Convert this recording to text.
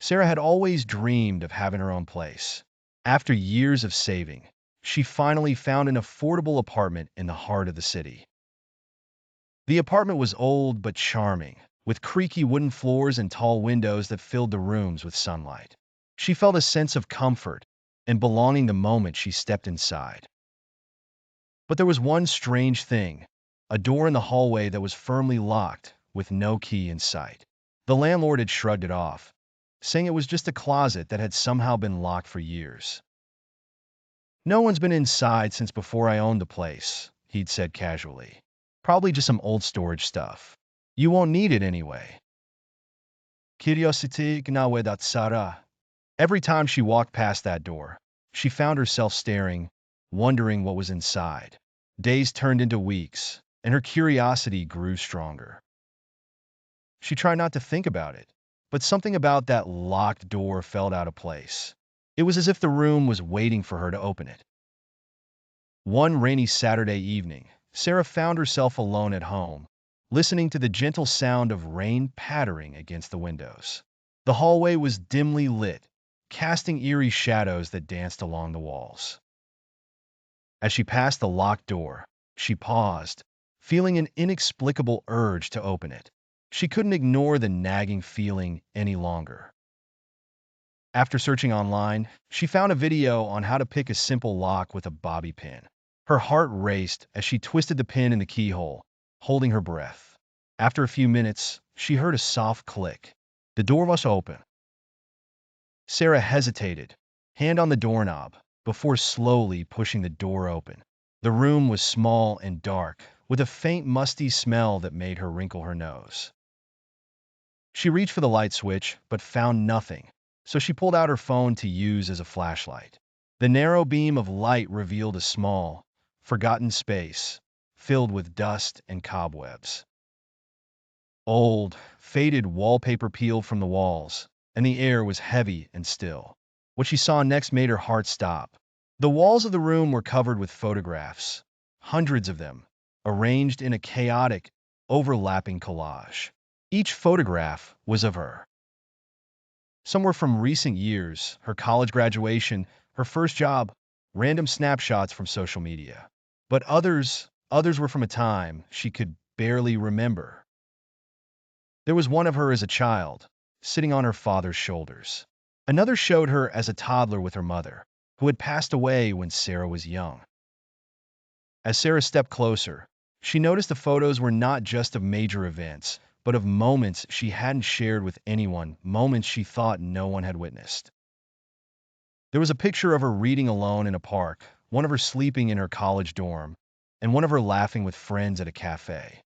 Sarah had always dreamed of having her own place. After years of saving, she finally found an affordable apartment in the heart of the city. The apartment was old but charming, with creaky wooden floors and tall windows that filled the rooms with sunlight. She felt a sense of comfort and belonging the moment she stepped inside. But there was one strange thing, a door in the hallway that was firmly locked, with no key in sight. The landlord had shrugged it off, saying it was just a closet that had somehow been locked for years. "No one's been inside since before I owned the place," he'd said casually. "Probably just some old storage stuff. You won't need it anyway." Curiosity gnawedat Sarah. Every time she walked past that door, she found herself staring, wondering what was inside. Days turned into weeks, and her curiosity grew stronger. She tried not to think about it, but something about that locked door felt out of place. It was as if the room was waiting for her to open it. One rainy Saturday evening, Sarah found herself alone at home, listening to the gentle sound of rain pattering against the windows. The hallway was dimly lit, casting eerie shadows that danced along the walls. As she passed the locked door, she paused, feeling an inexplicable urge to open it. She couldn't ignore the nagging feeling any longer. After searching online, she found a video on how to pick a simple lock with a bobby pin. Her heart raced as she twisted the pin in the keyhole, holding her breath. After a few minutes, she heard a soft click. The door was open. Sarah hesitated, hand on the doorknob, before slowly pushing the door open. The room was small and dark, with a faint musty smell that made her wrinkle her nose. She reached for the light switch, but found nothing, so she pulled out her phone to use as a flashlight. The narrow beam of light revealed a small, forgotten space, filled with dust and cobwebs. Old, faded wallpaper peeled from the walls, and the air was heavy and still. What she saw next made her heart stop. The walls of the room were covered with photographs, hundreds of them, arranged in a chaotic, overlapping collage. Each photograph was of her. Some were from recent years, her college graduation, her first job, random snapshots from social media. But others were from a time she could barely remember. There was one of her as a child, sitting on her father's shoulders. Another showed her as a toddler with her mother, who had passed away when Sarah was young. As Sarah stepped closer, she noticed the photos were not just of major events, but of moments she hadn't shared with anyone, moments she thought no one had witnessed. There was a picture of her reading alone in a park, one of her sleeping in her college dorm, and one of her laughing with friends at a cafe.